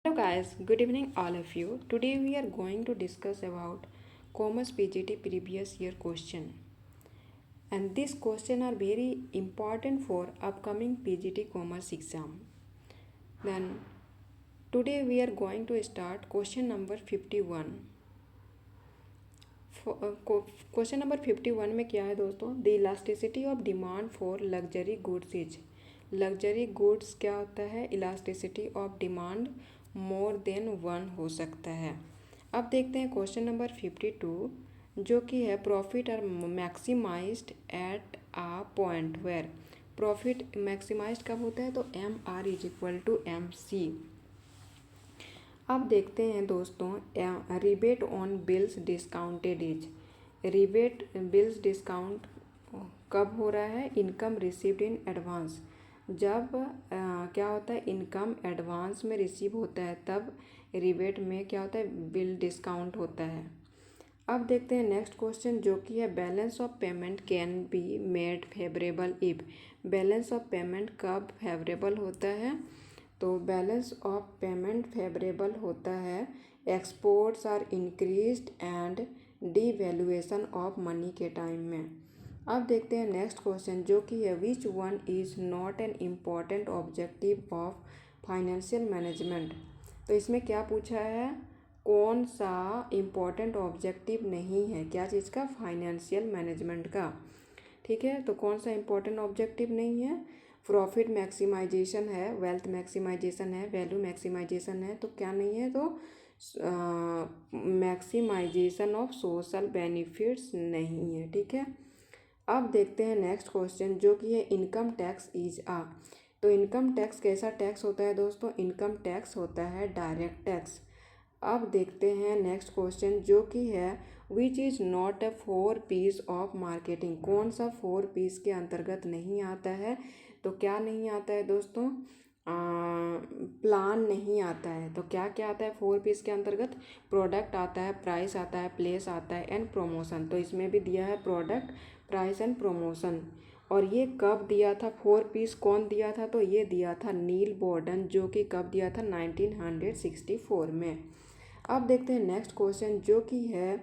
Hello guys, good evening all of you. Today we are going to discuss about Commerce PGT previous year question. And this question are very important for upcoming PGT Commerce exam. Then today we are going to start question number 51. Question number 51 में क्या है दोस्तों? The elasticity of demand for luxury goods is. Luxury goods क्या होता है? Elasticity of demand more than one हो सकता है। अब देखते हैं क्वेश्चन नंबर 52 जो कि है profit are maximised at a point where. Profit maximised कब होता है? तो MR is equal to MC। अब देखते हैं दोस्तों rebate on bills discounted is. Rebate bills discount कब हो रहा है? Income received in advance. जब क्या होता है? इनकम एडवांस में रिसीव होता है तब रिबेट में क्या होता है? बिल डिस्काउंट होता है। अब देखते हैं नेक्स्ट क्वेश्चन जो कि है balance of payment can be made favourable if. Balance of payment कब फेवरेबल होता है? तो बैलेंस ऑफ पेमेंट फेवरेबल होता है exports are increased and devaluation of money के टाइम में। अब देखते हैं नेक्स्ट क्वेश्चन जो कि है which one is not an important objective of financial management. तो इसमें क्या पूछा है? कौन सा इम्पॉर्टेंट ऑब्जेक्टिव नहीं है? क्या चीज़ का? फाइनेंशियल मैनेजमेंट का। ठीक है, तो कौन सा इम्पोर्टेंट ऑब्जेक्टिव नहीं है? प्रॉफिट मैक्सिमाइजेशन है, वेल्थ मैक्सिमाइजेशन है, वैल्यू मैक्सिमाइजेशन है। तो क्या नहीं है? तो मैक्सिमाइजेशन ऑफ सोशल बेनिफिट्स नहीं है। ठीक है, अब देखते हैं नेक्स्ट क्वेश्चन जो कि है इनकम टैक्स इज आ। तो इनकम टैक्स कैसा टैक्स होता है दोस्तों? इनकम टैक्स होता है डायरेक्ट टैक्स। अब देखते हैं नेक्स्ट क्वेश्चन जो कि है which is not a 4 Ps of marketing. कौन सा 4 पीस के अंतर्गत नहीं आता है? तो क्या नहीं आता है दोस्तों? प्लान नहीं आता है। तो क्या क्या आता है 4 पीस के अंतर्गत? प्रोडक्ट आता है, प्राइस आता है, प्लेस आता है एंड प्रमोशन। तो इसमें भी दिया है प्रोडक्ट, प्राइस एंड प्रमोशन। और ये कब दिया था 4 पीस? कौन दिया था? तो ये दिया था नील बॉर्डन जो कि कब दिया था? 1964 में। अब देखते हैं नेक्स्ट क्वेश्चन जो कि है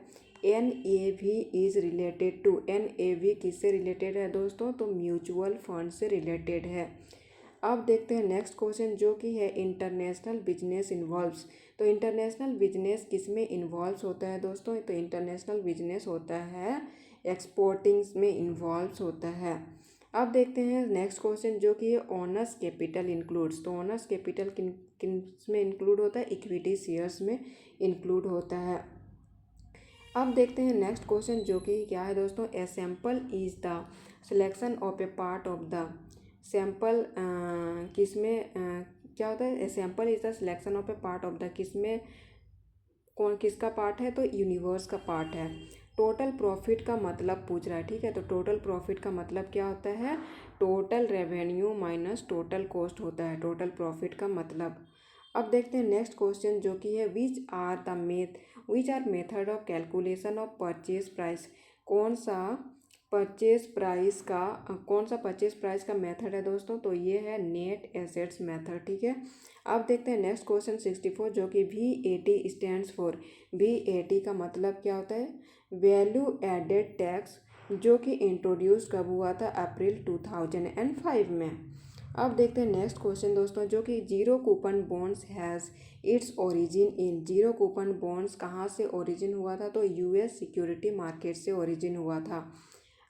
NAV is related to. NAV किससे रिलेटेड है दोस्तों? तो म्यूचुअल फंड से रिलेटेड है। अब देखते हैं नेक्स्ट क्वेश्चन जो कि है इंटरनेशनल बिजनेस इन्वॉल्व्स। तो इंटरनेशनल बिजनेस किस में इन्वॉल्व्स होता है दोस्तों? तो इंटरनेशनल बिजनेस होता है एक्सपोर्टिंग में इन्वॉल्व्स होता है। अब देखते हैं नेक्स्ट क्वेश्चन जो कि ऑनर्स कैपिटल इंक्लूड्स। तो ऑनर्स कैपिटल किन किन में इंक्लूड होता है? इक्विटी शेयर्स में इंक्लूड होता है। अब देखते हैं नेक्स्ट क्वेश्चन जो कि क्या है दोस्तों? ए sample is the selection of A part of the. Sample किस में क्या होता है? ए sample is the selection of A part of the. किस में कौन किसका पार्ट है? तो यूनिवर्स का पार्ट है। टोटल प्रॉफिट का मतलब पूछ रहा है। ठीक है, तो टोटल प्रॉफिट का मतलब क्या होता है? Total revenue minus total cost होता है टोटल प्रॉफिट का मतलब। अब देखते हैं नेक्स्ट क्वेश्चन जो कि है which are method of calculation of purchase price. कौन सा परचेज प्राइस का मेथड है दोस्तों? तो ये है नेट एसेट्स मेथड। ठीक है, अब देखते हैं नेक्स्ट क्वेश्चन 64 जो कि VAT स्टैंड्स फॉर। VAT का मतलब क्या होता है? वैल्यू एडेड टैक्स, जो कि इंट्रोड्यूस कब हुआ था? अप्रैल 2005 में। अब देखते हैं नेक्स्ट क्वेश्चन दोस्तों जो कि zero coupon bonds has its origin in. Zero coupon bonds कहाँ से ओरिजिन हुआ था? तो US सिक्योरिटी मार्केट से ओरिजिन हुआ था।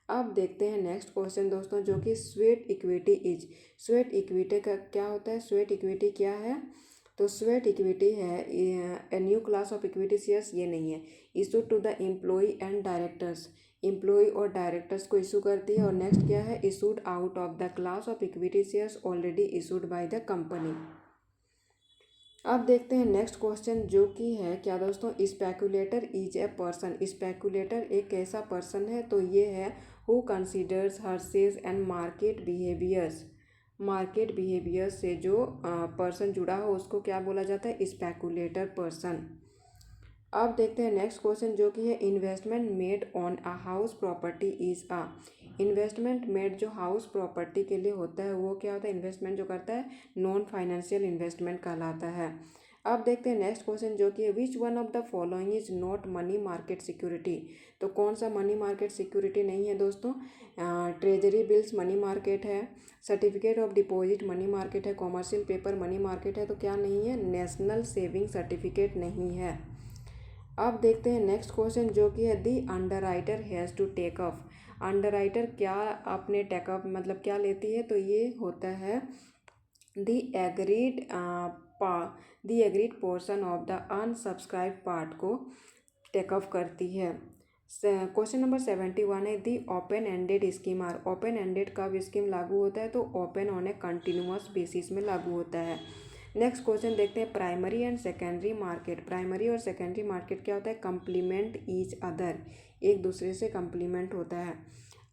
अब देखते हैं नेक्स्ट क्वेश्चन दोस्तों जो कि sweat equity is. Sweat equity का क्या होता है? स्वेट इक्विटी क्या है? तो स्वेट इक्विटी है a new class of equity shares. ये नहीं है। Issue to the employ and directors. Employ और डायरेक्टर्स को इशू करती है। और नेक्स्ट क्या है? Issued out of the class of equity shares already issued by the company. अब देखते हैं नेक्स्ट क्वेश्चन जो कि है क्या दोस्तों? Speculator is a person. Speculator एक ऐसा पर्सन है। तो ये है who considers hearsays and market behaviours. Market behaviour से जो पर्सन जुड़ा हो उसको क्या बोला जाता है? Speculator person. अब देखते हैं नेक्स्ट क्वेश्चन जो कि है investment made on a house property is a. Investment made जो हाउस प्रॉपर्टी के लिए होता है वो क्या होता है? इन्वेस्टमेंट जो करता है नॉन फाइनेंशियल इन्वेस्टमेंट कहलाता है। अब देखते हैं नेक्स्ट क्वेश्चन जो कि है which one of the following is not money market security. तो कौन सा मनी मार्केट सिक्योरिटी नहीं है दोस्तों? ट्रेजरी बिल्स मनी मार्केट है, certificate of deposit money market है, कॉमर्शियल पेपर मनी मार्केट है। तो क्या नहीं है? नेशनल सेविंग सर्टिफिकेट नहीं है। अब देखते हैं नेक्स्ट क्वेश्चन जो कि है the underwriter has to take off. Underwriter क्या अपने टेकअप मतलब क्या लेती है? तो ये होता है the agreed the agreed portion of the unsubscribe part को टेकअप करती है। क्वेश्चन नंबर 71 है the open ended scheme are. Open ended कब स्कीम लागू होता है? तो open on a continuous basis में लागू होता है। नेक्स्ट क्वेश्चन देखते हैं प्राइमरी एंड सेकेंडरी मार्केट। प्राइमरी और सेकेंडरी मार्केट क्या होता है? कंप्लीमेंट ईच अदर, एक दूसरे से कंप्लीमेंट होता है।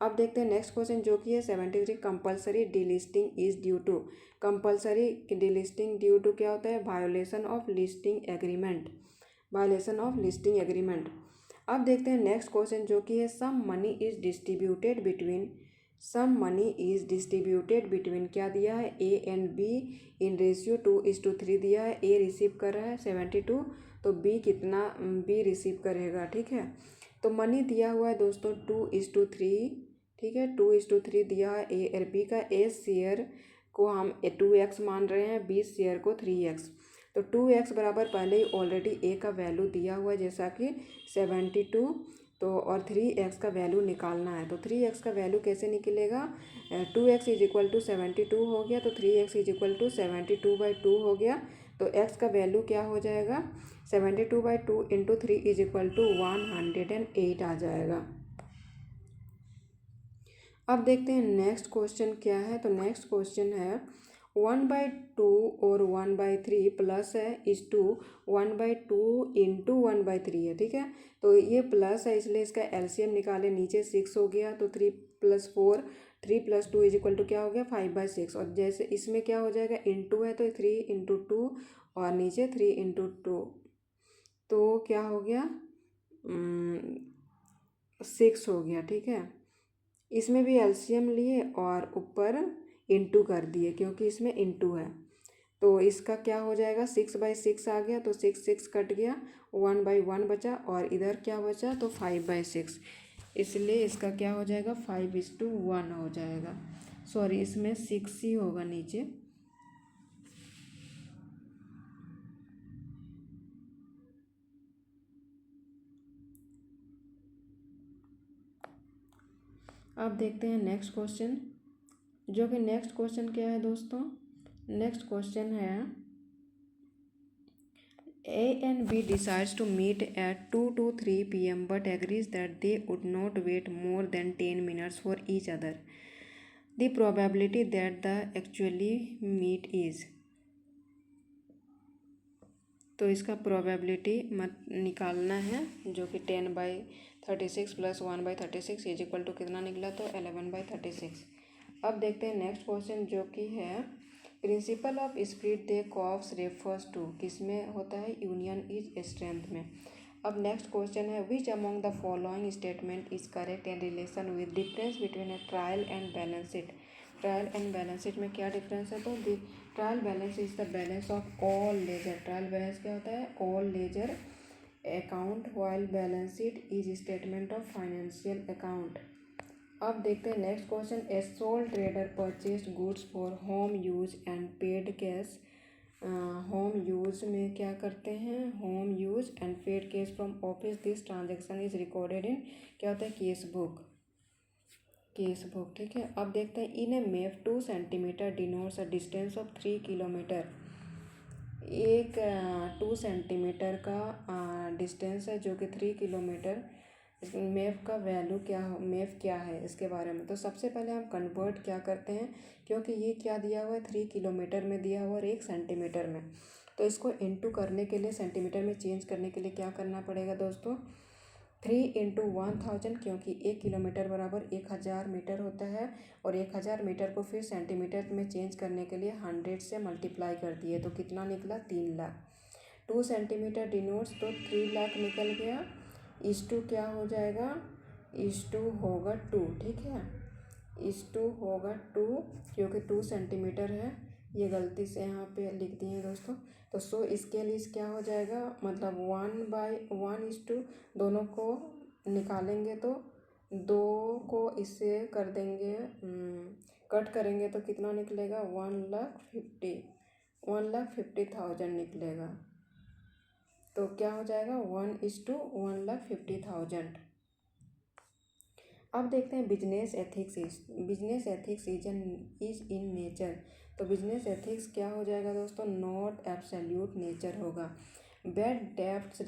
अब देखते हैं नेक्स्ट क्वेश्चन जो कि है 73 compulsory delisting is due to. Compulsory delisting due to क्या होता है? Violation of listing agreement, violation of listing agreement. अब देखते हैं नेक्स्ट क्वेश्चन जो कि है sum money is distributed between. Sum money is distributed between क्या दिया है? A and B in ratio 2:3 दिया है। ए रिसीव कर रहा है 72, तो बी कितना? बी रिसीव करेगा। ठीक है, तो मनी दिया हुआ है दोस्तों 2:3। ठीक है, 2:3 दिया है ए और बी का। ए शेयर को हम 2x मान रहे हैं, बी शेयर को 3x। तो 2x बराबर पहले ही ऑलरेडी ए का वैल्यू दिया हुआ है जैसा कि 72, तो और 3x का वैल्यू निकालना है। तो 3x का वैल्यू कैसे निकलेगा? 2x इज इक्वल टू 72 हो गया, तो 3x इज इक्वल टू 72/2 हो गया। तो x का वैल्यू क्या हो जाएगा? 72/2 इंटू 3 इज इक्वल टू 108 आ जाएगा। अब देखते हैं नेक्स्ट क्वेश्चन क्या है। तो नेक्स्ट क्वेश्चन है 1/2 और 1/3 प्लस है इस टू 1/2 इंटू 1/3 है। ठीक है, तो ये प्लस है इसलिए इसका एलसीएम निकाले, नीचे 6 हो गया, तो 3 + 4, 3 + 2 इज इक्वल टू क्या हो गया? 5/6। और जैसे इसमें क्या हो जाएगा? इंटू है तो 3 × 2 और नीचे 3 × 2, तो क्या हो गया? 6 हो गया। ठीक है, इसमें भी एलसीएम लिए और ऊपर इंटू कर दिए क्योंकि इसमें इंटू है। तो इसका क्या हो जाएगा? 6/6 आ गया, तो 6 कट गया, 1/1 बचा, और इधर क्या बचा? तो 5/6। इसलिए इसका क्या हो जाएगा? 5:1 हो जाएगा। सॉरी, इसमें 6 ही होगा नीचे। अब देखते हैं नेक्स्ट क्वेश्चन जो कि नेक्स्ट क्वेश्चन क्या है दोस्तों? नेक्स्ट क्वेश्चन है A and B decides to meet at 2 to 3 p.m. but agrees that they would not wait more than 10 minutes for each other. The probability that the actually meet is। तो इसका probability मत निकालना है जो कि 10/36 + 1/36 is equal to कितना निकला? तो 11/36। अब देखते हैं नेक्स्ट क्वेश्चन जो कि है principle of split the costs refers to. किस में होता है? यूनियन इज स्ट्रेंथ में। अब नेक्स्ट क्वेश्चन है which among the following statement is correct in relation with difference between a trial and balance sheet. Trial and balance sheet में क्या difference है? तो trial balance is the balance of all ledger. Trial balance क्या होता है? All ledger account, while balance sheet is statement of financial account. अब देखते हैं next question a sole trader purchased goods for home use and paid cash. Home use में क्या करते हैं? Home use and paid cash from office. This transaction is recorded in क्या होता है? Cash book, cash book. ठीक है, अब देखते हैं in a map 2 centimetre denotes a distance of 3 kilometre. एक 2 सेंटीमीटर का डिस्टेंस है जो कि 3 किलोमीटर। मैप का वैल्यू क्या हो, मैप क्या है इसके बारे में। तो सबसे पहले हम कन्वर्ट क्या करते हैं, क्योंकि ये क्या दिया हुआ है? 3 किलोमीटर में दिया हुआ और 1 सेंटीमीटर में। तो इसको इनटू करने के लिए, सेंटीमीटर में चेंज करने के लिए क्या करना पड़ेगा दोस्तों? 3 × 1000, क्योंकि 1 किलोमीटर बराबर 1000 मीटर होता है, और 1000 मीटर को फिर सेंटीमीटर में चेंज करने के लिए 100 से मल्टीप्लाई कर दिए, तो कितना निकला? 3 लाख। 2 सेंटीमीटर डिनोट्स, तो 3 लाख निकल गया। इस टू क्या हो जाएगा? इस टू होगा 2। ठीक है, इस टू होगा 2 क्योंकि 2 सेंटीमीटर है, ये गलती से यहाँ पे लिख दिए हैं दोस्तों। तो सो इसके लिए क्या हो जाएगा, मतलब 1/1 दोनों को निकालेंगे तो 2 को इससे कर देंगे, कट करेंगे तो कितना निकलेगा, 1,50,000 निकलेगा। तो क्या हो जाएगा, 1:1,50,000। अब देखते हैं business ethics is in nature. तो बिजनेस एथिक्स क्या हो जाएगा दोस्तों, नॉट एब्सोल्यूट नेचर होगा। बैड डेब्ट्स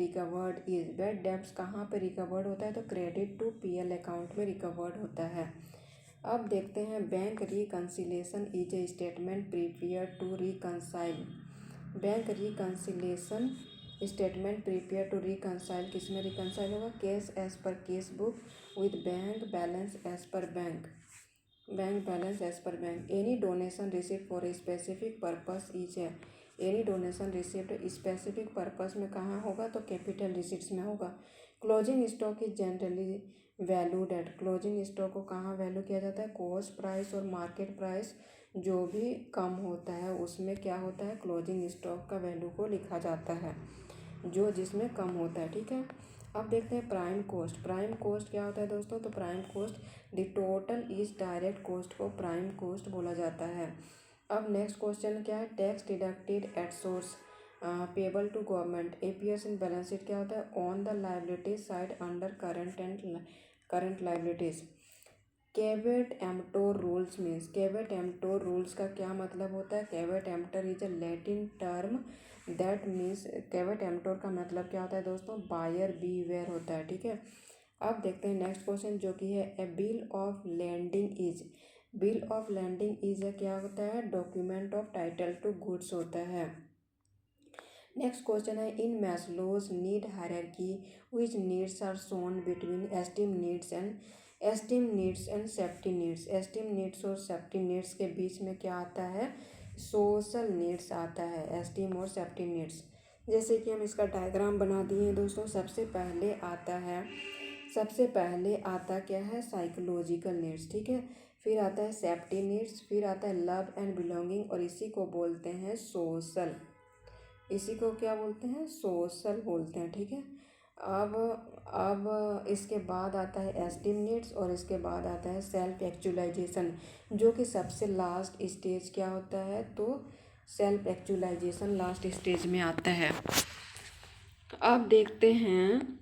कहाँ पे रिकवर्ड होता है, तो क्रेडिट टू पीएल अकाउंट में रिकवर्ड होता है। अब देखते हैं bank reconciliation is a statement prepare to reconcile. Bank reconciliation statement prepare to reconcile किस में रिकनसाइल होगा, cash as per cash book with bank balance as per bank any donation received for a specific purpose is है। Any donation received specific purpose में कहाँ होगा, तो capital receipts में होगा। Closing stock is generally valued at. Closing stock को कहाँ value किया जाता है, कॉस्ट प्राइस और मार्केट प्राइस जो भी कम होता है उसमें क्या होता है, क्लोजिंग स्टॉक का वैल्यू को लिखा जाता है जो जिसमें कम होता है, ठीक है। अब देखते हैं प्राइम कॉस्ट क्या होता है दोस्तों, तो prime cost the total is direct cost को प्राइम कॉस्ट बोला जाता है। अब नेक्स्ट क्वेश्चन क्या है, tax deducted at source payable to government appears in balance sheet क्या होता है, on the liability side under current liabilities. Caveat emptor rules का क्या मतलब होता है, caveat emptor is a Latin term that means, caveat emptor का मतलब क्या होता है दोस्तों, बायर बीवेयर होता है, ठीक है। अब देखते हैं नेक्स्ट क्वेश्चन जो कि है a bill of landing is क्या होता है, document of title to goods होता है। नेक्स्ट क्वेश्चन है in Maslow's need hierarchy which needs are shown between esteem needs and safety needs. Esteem needs और सेफ्टी नीड्स के बीच में क्या आता है, सोशल नीड्स आता है, एस्टीम और सेफ्टी नीड्स। जैसे कि हम इसका डायग्राम बना दिए हैं दोस्तों। सबसे पहले आता क्या है, साइकोलॉजिकल नीड्स, ठीक है। फिर आता है सेफ्टी नीड्स, फिर आता है लव एंड बिलोंगिंग, और इसी को बोलते हैं सोशल। इसी को क्या बोलते हैं, सोशल बोलते हैं, ठीक है। अब इसके बाद आता है एस्टीम नीड्स, और इसके बाद आता है सेल्फ एक्चुअलाइजेशन, जो कि सबसे लास्ट स्टेज क्या होता है, तो सेल्फ एक्चुअलाइजेशन लास्ट स्टेज में आता है। अब देखते हैं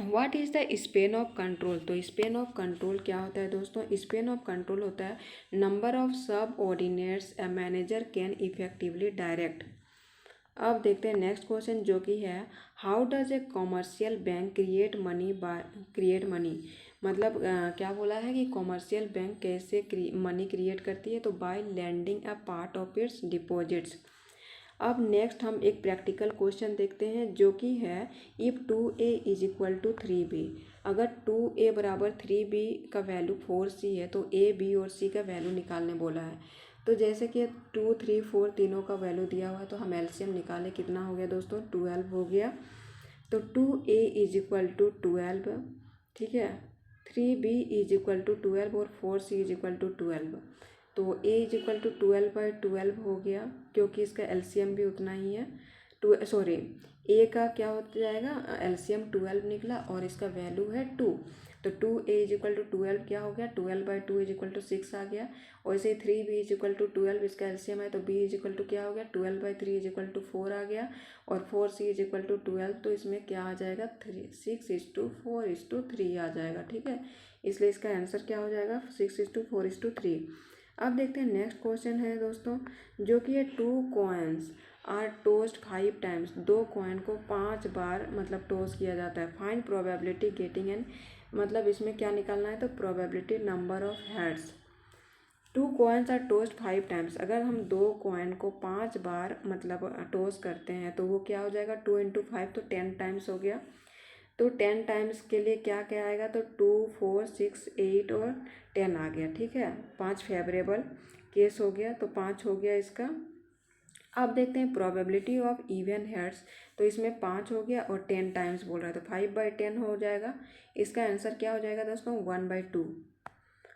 what is the span of control. तो स्पेन ऑफ कंट्रोल क्या होता है दोस्तों, स्पेन ऑफ कंट्रोल होता है number of subordinates a manager can effectively direct. अब देखते हैं नेक्स्ट क्वेश्चन जो कि है how does a commercial bank create money. मतलब क्या बोला है कि कॉमर्शियल बैंक कैसे मनी क्रिएट करती है, तो by lending a part of its deposits. अब नेक्स्ट हम एक प्रैक्टिकल क्वेश्चन देखते हैं जो कि है if 2a is equal to 3b। अगर 2a बराबर 3b का वैल्यू 4c है तो a b और c का वैल्यू निकालने बोला है। तो जैसे कि 2, 3, 4 तीनों का वैल्यू दिया हुआ है तो हम एलसीएम निकालें, कितना हो गया दोस्तों, 12 हो गया। तो 2a इज इक्वल टू 12, ठीक है। 3b इज इक्वल टू 12 और 4c इज इक्वल टू 12। तो a इज इक्वल टू 12/12 हो गया, क्योंकि इसका एलसीएम भी उतना ही है। a का क्या हो जाएगा, एलसीएम 12 निकला और इसका वैल्यू है 2। तो 2a इज इक्वल टू 12 क्या हो गया, 12/2 इज इक्वल टू 6 आ गया। और इसे 3b इज इक्वल टू 12 इसका एलसीएम है, तो b इज इक्वल टू क्या हो गया, 12/3 इज इक्वल टू 4 आ गया। और 4c इज इक्वल टू 12, तो इसमें क्या आ जाएगा, 6:4:3 आ जाएगा, ठीक है। इसलिए इसका आंसर क्या हो जाएगा, 6:4:3। अब देखते हैं नेक्स्ट क्वेश्चन है दोस्तों जो कि है 2 coins are tossed 5 times. 2 coin को 5 बार मतलब टोस्ट किया जाता है। फाइंड प्रोबेबिलिटी गेटिंग एन, मतलब इसमें क्या निकालना है, तो probability number of heads. 2 coins are tossed 5 times. अगर हम 2 कॉइन को 5 बार मतलब टोस्ट करते हैं तो वो क्या हो जाएगा, 2 × 5 तो 10 टाइम्स हो गया। तो 10 टाइम्स के लिए क्या क्या आएगा, तो 2, 4, 6, 8 और 10 आ गया, ठीक है। 5 फेवरेबल केस हो गया, तो 5 हो गया इसका। अब देखते हैं प्रोबेबिलिटी ऑफ इवन हेड्स। तो इसमें 5 हो गया और 10 टाइम्स बोल रहा है, तो 5/10 हो जाएगा। इसका आंसर क्या हो जाएगा दोस्तों, 1/2।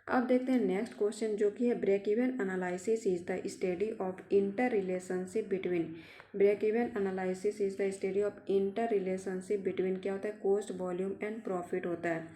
अब देखते हैं नेक्स्ट क्वेश्चन जो कि है break even analysis is the study of inter relationship between. Break even analysis is the study of inter relationship between क्या होता है, कॉस्ट वॉल्यूम एंड प्रॉफिट होता है।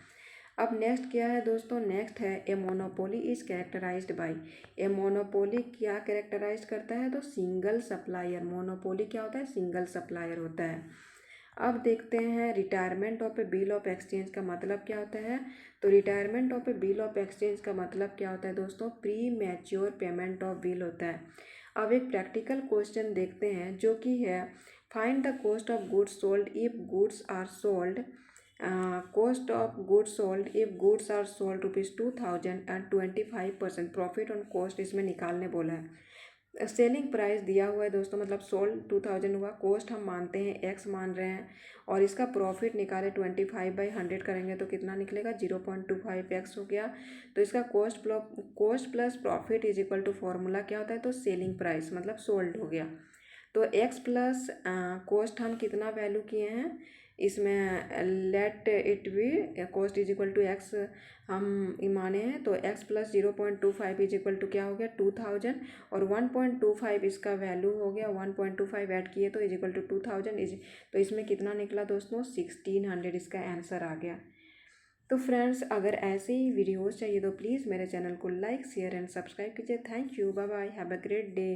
अब नेक्स्ट क्या है दोस्तों, नेक्स्ट है a monopoly is characterised by. A monopoly क्या कैरेक्टराइज करता है, तो सिंगल सप्लायर। मोनोपोली क्या होता है, सिंगल सप्लायर होता है। अब देखते हैं retirement of A bill of exchange का मतलब क्या होता है। तो retirement of A bill of exchange का मतलब क्या होता है दोस्तों, pre mature payment of bill होता है। अब एक प्रैक्टिकल क्वेश्चन देखते हैं जो कि है find the cost of goods sold if goods are sold. Cost of goods sold if goods are sold ₹2000 and 25% profit on cost इसमें निकालने बोला है। सेलिंग प्राइस दिया हुआ है दोस्तों, मतलब सोल्ड 2000 हुआ, कॉस्ट हम मानते हैं एक्स मान रहे हैं, और इसका प्रॉफिट निकाले 25/100 करेंगे तो कितना निकलेगा, 0.25x हो गया। तो इसका cost plus profit is equal to formula क्या होता है, तो सेलिंग प्राइस मतलब सोल्ड हो गया। तो एक्स प्लस कॉस्ट हम कितना वैल्यू किए हैं इसमें, let it be cost is equal to x हम माने हैं, तो x plus 0.25 is equal to क्या हो गया 2000, और 1.25 इसका वैल्यू हो गया, 1.25 ऐड किए तो इज इक्वल टू 2000 इज, तो इसमें कितना निकला दोस्तों 1600, इसका आंसर आ गया। तो फ्रेंड्स अगर ऐसे ही वीडियोज़ चाहिए तो प्लीज़ मेरे चैनल को लाइक शेयर एंड सब्सक्राइब कीजिए। Thank you, bye bye, have a great day.